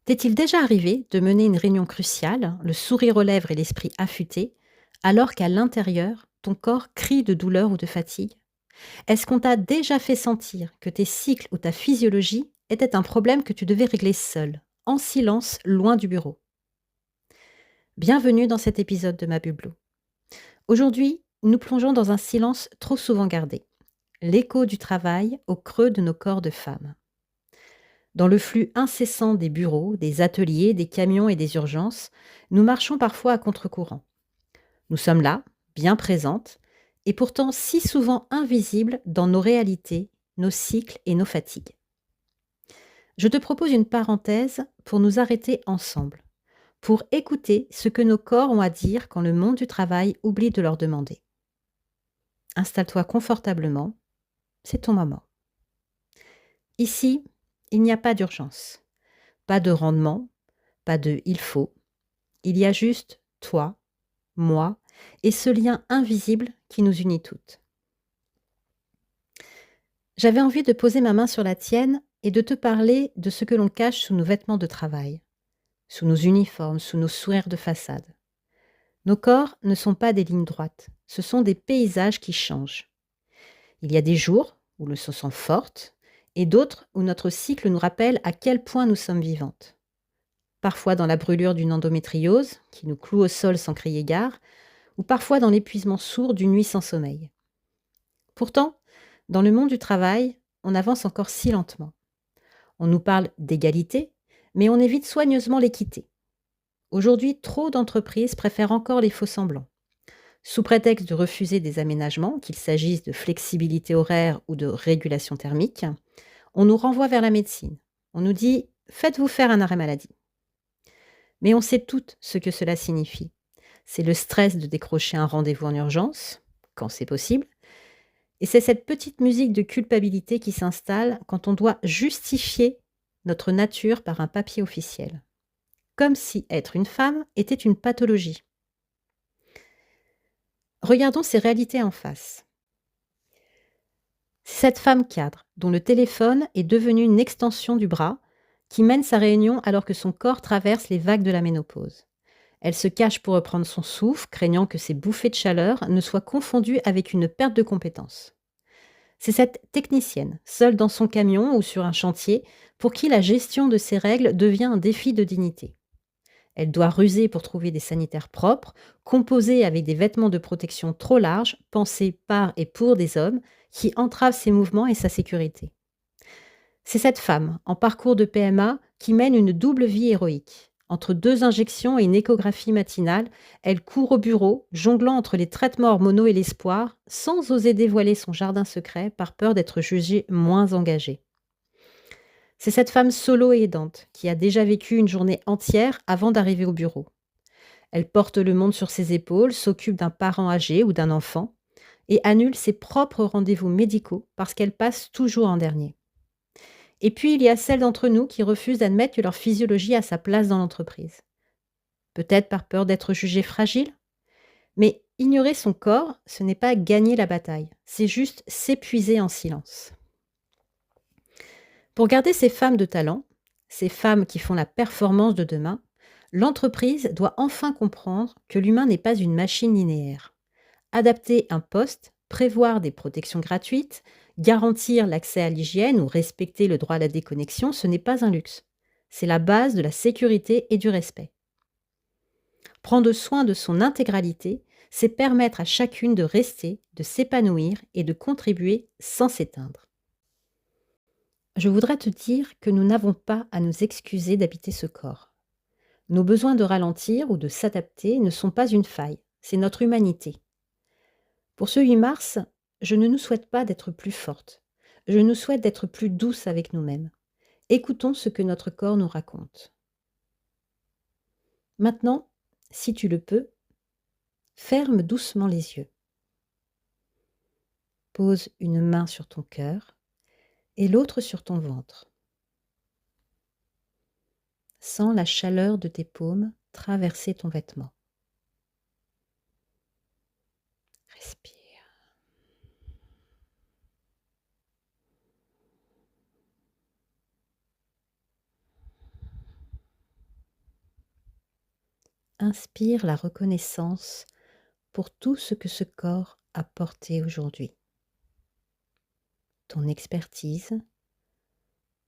T'est-il déjà arrivé de mener une réunion cruciale, le sourire aux lèvres et l'esprit affûté, alors qu'à l'intérieur, ton corps crie de douleur ou de fatigue? Est-ce qu'on t'a déjà fait sentir que tes cycles ou ta physiologie étaient un problème que tu devais régler seul, en silence, loin du bureau? Bienvenue dans cet épisode de Ma Bulle Bleue. Aujourd'hui, nous plongeons dans un silence trop souvent gardé, l'écho du travail au creux de nos corps de femmes. Dans le flux incessant des bureaux, des ateliers, des camions et des urgences, nous marchons parfois à contre-courant. Nous sommes là, bien présentes, et pourtant si souvent invisibles dans nos réalités, nos cycles et nos fatigues. Je te propose une parenthèse pour nous arrêter ensemble, pour écouter ce que nos corps ont à dire quand le monde du travail oublie de leur demander. Installe-toi confortablement, c'est ton moment. Ici, il n'y a pas d'urgence, pas de rendement, pas de il faut. Il y a juste toi, moi et ce lien invisible qui nous unit toutes. J'avais envie de poser ma main sur la tienne et de te parler de ce que l'on cache sous nos vêtements de travail, sous nos uniformes, sous nos sourires de façade. Nos corps ne sont pas des lignes droites, ce sont des paysages qui changent. Il y a des jours où le se sent forte et d'autres où notre cycle nous rappelle à quel point nous sommes vivantes. Parfois dans la brûlure d'une endométriose qui nous cloue au sol sans crier gare, ou parfois dans l'épuisement sourd d'une nuit sans sommeil. Pourtant, dans le monde du travail, on avance encore si lentement. On nous parle d'égalité, mais on évite soigneusement l'équité. Aujourd'hui, trop d'entreprises préfèrent encore les faux-semblants. Sous prétexte de refuser des aménagements, qu'il s'agisse de flexibilité horaire ou de régulation thermique, on nous renvoie vers la médecine. On nous dit « faites-vous faire un arrêt maladie ». Mais on sait toutes ce que cela signifie. C'est le stress de décrocher un rendez-vous en urgence, quand c'est possible, et c'est cette petite musique de culpabilité qui s'installe quand on doit justifier notre nature par un papier officiel. Comme si être une femme était une pathologie. Regardons ces réalités en face. C'est cette femme cadre, dont le téléphone est devenu une extension du bras, qui mène sa réunion alors que son corps traverse les vagues de la ménopause. Elle se cache pour reprendre son souffle, craignant que ces bouffées de chaleur ne soient confondues avec une perte de compétence. C'est cette technicienne, seule dans son camion ou sur un chantier, pour qui la gestion de ses règles devient un défi de dignité. Elle doit ruser pour trouver des sanitaires propres, composer avec des vêtements de protection trop larges, pensés par et pour des hommes, qui entravent ses mouvements et sa sécurité. C'est cette femme, en parcours de PMA, qui mène une double vie héroïque. Entre 2 injections et une échographie matinale, elle court au bureau, jonglant entre les traitements hormonaux et l'espoir, sans oser dévoiler son jardin secret par peur d'être jugée moins engagée. C'est cette femme solo et aidante qui a déjà vécu une journée entière avant d'arriver au bureau. Elle porte le monde sur ses épaules, s'occupe d'un parent âgé ou d'un enfant et annule ses propres rendez-vous médicaux parce qu'elle passe toujours en dernier. Et puis, il y a celles d'entre nous qui refusent d'admettre que leur physiologie a sa place dans l'entreprise. Peut-être par peur d'être jugée fragile, mais ignorer son corps, ce n'est pas gagner la bataille, c'est juste s'épuiser en silence. Pour garder ces femmes de talent, ces femmes qui font la performance de demain, l'entreprise doit enfin comprendre que l'humain n'est pas une machine linéaire. Adapter un poste, prévoir des protections gratuites, garantir l'accès à l'hygiène ou respecter le droit à la déconnexion, ce n'est pas un luxe. C'est la base de la sécurité et du respect. Prendre soin de son intégralité, c'est permettre à chacune de rester, de s'épanouir et de contribuer sans s'éteindre. Je voudrais te dire que nous n'avons pas à nous excuser d'habiter ce corps. Nos besoins de ralentir ou de s'adapter ne sont pas une faille, c'est notre humanité. Pour ce 8 mars, je ne nous souhaite pas d'être plus fortes. Je nous souhaite d'être plus douces avec nous-mêmes. Écoutons ce que notre corps nous raconte. Maintenant, si tu le peux, ferme doucement les yeux. Pose une main sur ton cœur et l'autre sur ton ventre. Sens la chaleur de tes paumes traverser ton vêtement. Respire. Inspire la reconnaissance pour tout ce que ce corps a porté aujourd'hui. Ton expertise,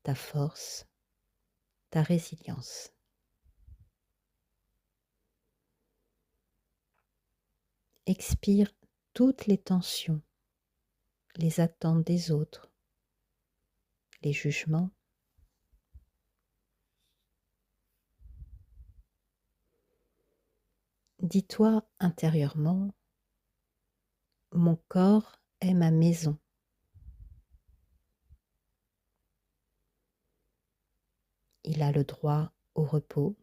ta force, ta résilience. Expire toutes les tensions, les attentes des autres, les jugements. Dis-toi intérieurement, mon corps est ma maison. Il a le droit au repos.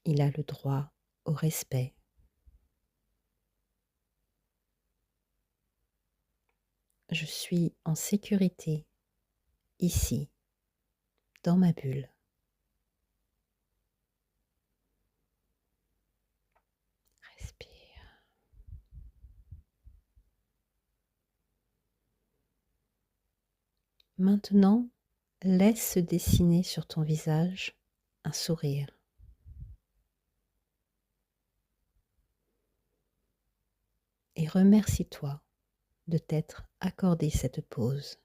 Il a le droit au respect. Je suis en sécurité, ici, dans ma bulle. Respire. Maintenant, laisse se dessiner sur ton visage un sourire. Et remercie-toi de t'être accordé cette pause.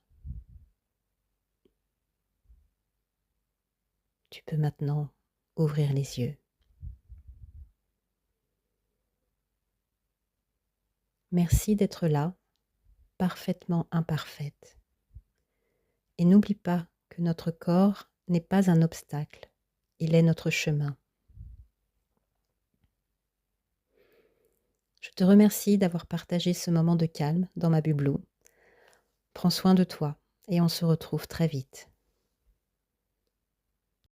Tu peux maintenant ouvrir les yeux. Merci d'être là, parfaitement imparfaite. Et n'oublie pas que notre corps n'est pas un obstacle, il est notre chemin. Je te remercie d'avoir partagé ce moment de calme dans ma bulle. Prends soin de toi et on se retrouve très vite.